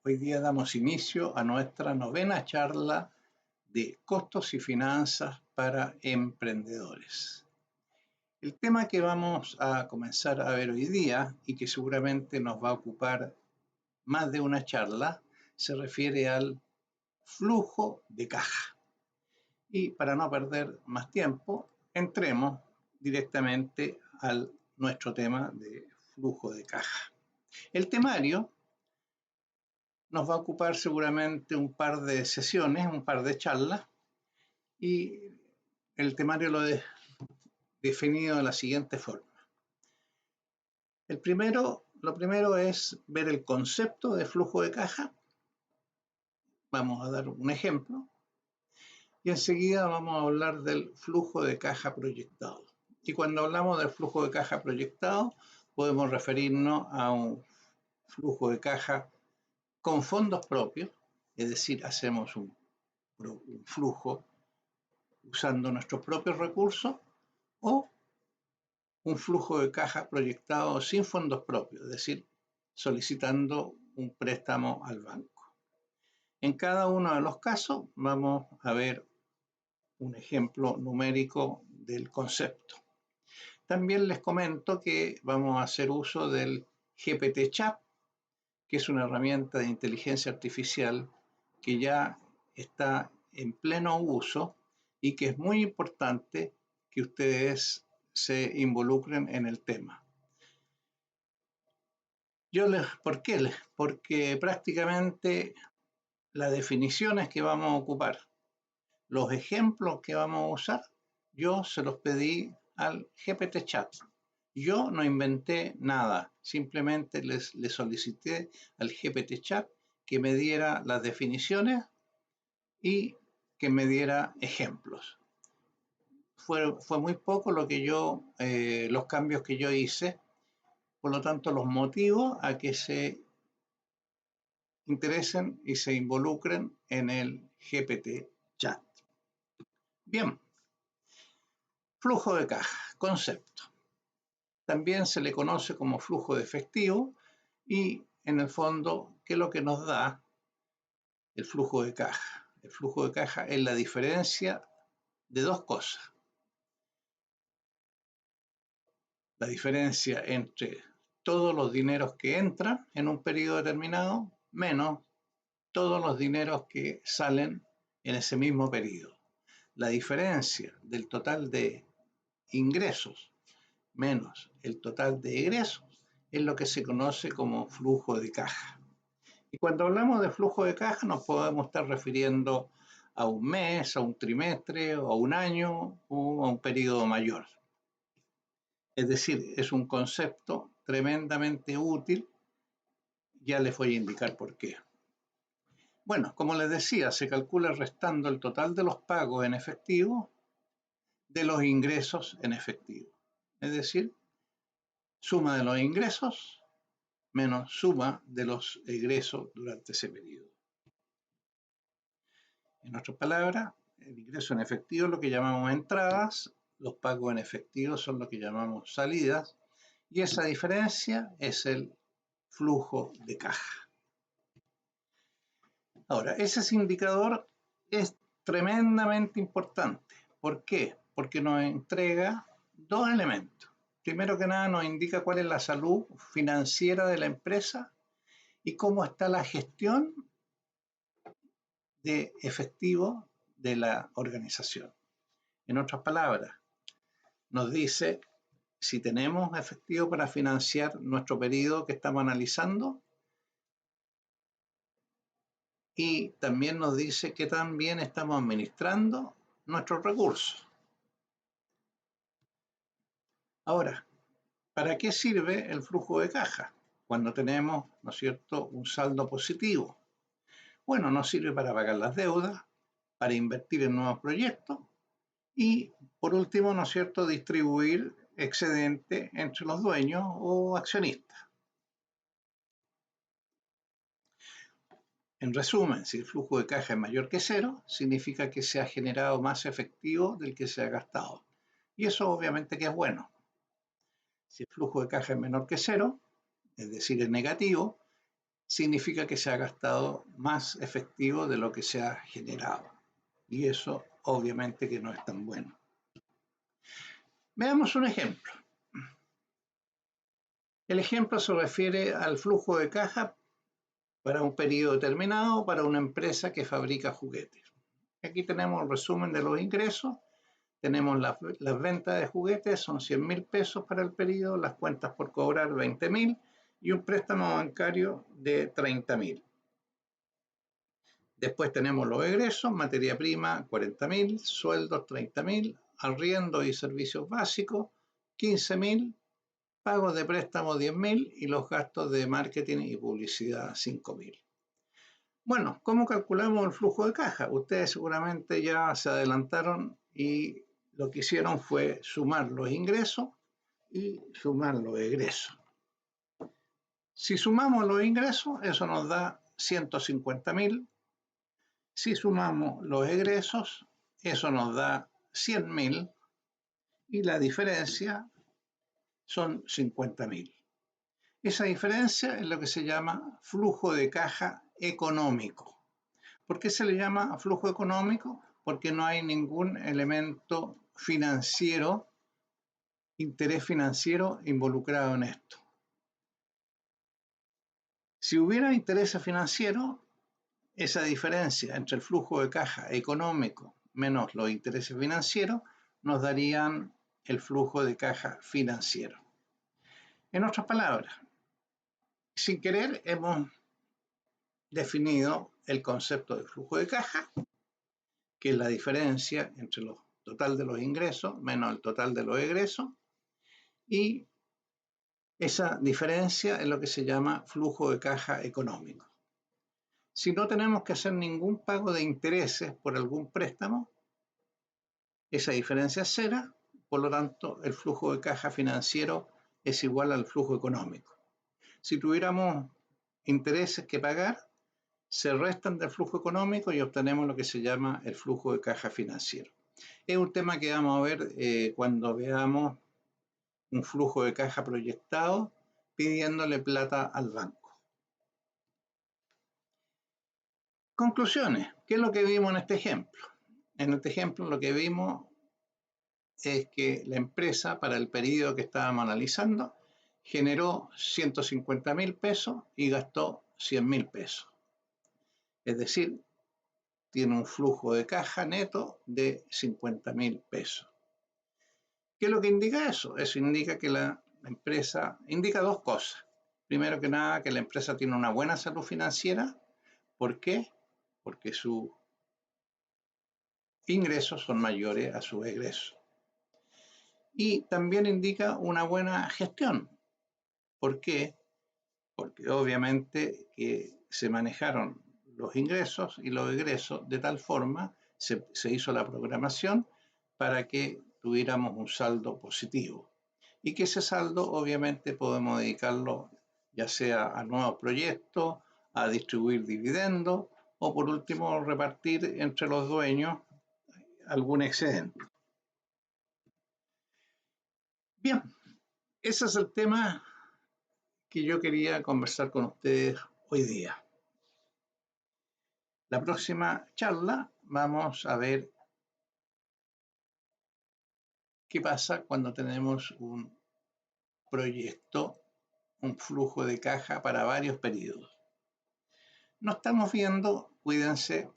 Hoy día damos inicio a nuestra novena charla de costos y finanzas para emprendedores. El tema que vamos a comenzar a ver hoy día y que seguramente nos va a ocupar más de una charla se refiere al flujo de caja. Y para no perder más tiempo, entremos directamente a nuestro tema de flujo de caja. El temario nos va a ocupar seguramente un par de sesiones, un par de charlas, y el temario lo he definido de la siguiente forma. Lo primero es ver el concepto de flujo de caja. Vamos a dar un ejemplo. Y enseguida vamos a hablar del flujo de caja proyectado. Y cuando hablamos del flujo de caja proyectado, podemos referirnos a un flujo de caja con fondos propios, es decir, hacemos un flujo usando nuestros propios recursos, o un flujo de caja proyectado sin fondos propios, es decir, solicitando un préstamo al banco. En cada uno de los casos vamos a ver un ejemplo numérico del concepto. También les comento que vamos a hacer uso del GPT-Chat, que es una herramienta de inteligencia artificial que ya está en pleno uso y que es muy importante que ustedes se involucren en el tema. ¿Por qué? Porque prácticamente las definiciones que vamos a ocupar, los ejemplos que vamos a usar, yo se los pedí al GPT-Chat. Yo no inventé nada, simplemente le solicité al GPT-Chat que me diera las definiciones y que me diera ejemplos. Fue muy poco los cambios que yo hice, por lo tanto los motivo a que se interesen y se involucren en el GPT-Chat. Bien, flujo de caja, concepto. También se le conoce como flujo de efectivo y en el fondo, ¿qué es lo que nos da el flujo de caja? El flujo de caja es la diferencia de dos cosas. La diferencia entre todos los dineros que entran en un periodo determinado menos todos los dineros que salen en ese mismo periodo. La diferencia del total de ingresos menos el total de egresos es lo que se conoce como flujo de caja. Y cuando hablamos de flujo de caja nos podemos estar refiriendo a un mes, a un trimestre, o a un año o a un periodo mayor. Es decir, es un concepto tremendamente útil. Ya les voy a indicar por qué. Bueno, como les decía, se calcula restando el total de los pagos en efectivo de los ingresos en efectivo. Es decir, suma de los ingresos menos suma de los egresos durante ese periodo. En otras palabras, el ingreso en efectivo es lo que llamamos entradas, los pagos en efectivo son lo que llamamos salidas, y esa diferencia es el flujo de caja. Ahora, ese indicador es tremendamente importante. ¿Por qué? Porque nos entrega dos elementos. Primero que nada nos indica cuál es la salud financiera de la empresa y cómo está la gestión de efectivo de la organización. En otras palabras, nos dice si tenemos efectivo para financiar nuestro periodo que estamos analizando y también nos dice que también estamos administrando nuestros recursos. Ahora, ¿para qué sirve el flujo de caja cuando tenemos, ¿no es cierto?, un saldo positivo? Bueno, nos sirve para pagar las deudas, para invertir en nuevos proyectos y, por último, ¿no es cierto?, distribuir excedente entre los dueños o accionistas. En resumen, si el flujo de caja es mayor que cero, significa que se ha generado más efectivo del que se ha gastado. Y eso obviamente que es bueno. Si el flujo de caja es menor que cero, es decir, es negativo, significa que se ha gastado más efectivo de lo que se ha generado. Y eso obviamente que no es tan bueno. Veamos un ejemplo. El ejemplo se refiere al flujo de caja para un periodo determinado para una empresa que fabrica juguetes. Aquí tenemos el resumen de los ingresos. Tenemos las ventas de juguetes, son 100.000 pesos para el periodo, las cuentas por cobrar 20.000 y un préstamo bancario de 30.000. Después tenemos los egresos, materia prima 40.000, sueldos 30.000, arriendo y servicios básicos 15.000, pagos de préstamo 10.000 y los gastos de marketing y publicidad 5.000. Bueno, ¿cómo calculamos el flujo de caja? Ustedes seguramente ya se adelantaron y lo que hicieron fue sumar los ingresos y sumar los egresos. Si sumamos los ingresos, eso nos da 150.000. Si sumamos los egresos, eso nos da 100.000 y la diferencia son 50.000. Esa diferencia es lo que se llama flujo de caja económico. ¿Por qué se le llama flujo económico? Porque no hay ningún elemento financiero, interés financiero involucrado en esto. Si hubiera interés financiero, esa diferencia entre el flujo de caja económico menos los intereses financieros nos darían el flujo de caja financiero. En otras palabras, sin querer hemos definido el concepto de flujo de caja, que es la diferencia entre el total de los ingresos menos el total de los egresos, y esa diferencia es lo que se llama flujo de caja económico. Si no tenemos que hacer ningún pago de intereses por algún préstamo, esa diferencia es cero, por lo tanto el flujo de caja financiero es igual al flujo económico. Si tuviéramos intereses que pagar, se restan del flujo económico y obtenemos lo que se llama el flujo de caja financiero. Es un tema que vamos a ver cuando veamos un flujo de caja proyectado pidiéndole plata al banco. Conclusiones. ¿Qué es lo que vimos en este ejemplo? En este ejemplo lo que vimos es que la empresa, para el periodo que estábamos analizando, generó 150.000 pesos y gastó 100.000 pesos. Es decir, tiene un flujo de caja neto de 50.000 pesos. ¿Qué es lo que indica eso? Eso indica que la empresa, indica dos cosas. Primero que nada, que la empresa tiene una buena salud financiera. ¿Por qué? Porque sus ingresos son mayores a sus egresos. Y también indica una buena gestión. ¿Por qué? Porque obviamente que se manejaron los ingresos y los egresos de tal forma, se hizo la programación para que tuviéramos un saldo positivo. Y que ese saldo obviamente podemos dedicarlo ya sea a nuevos proyectos, a distribuir dividendos o por último repartir entre los dueños algún excedente. Bien, ese es el tema que yo quería conversar con ustedes hoy día. La próxima charla vamos a ver qué pasa cuando tenemos un proyecto, un flujo de caja para varios periodos. Nos estamos viendo, cuídense.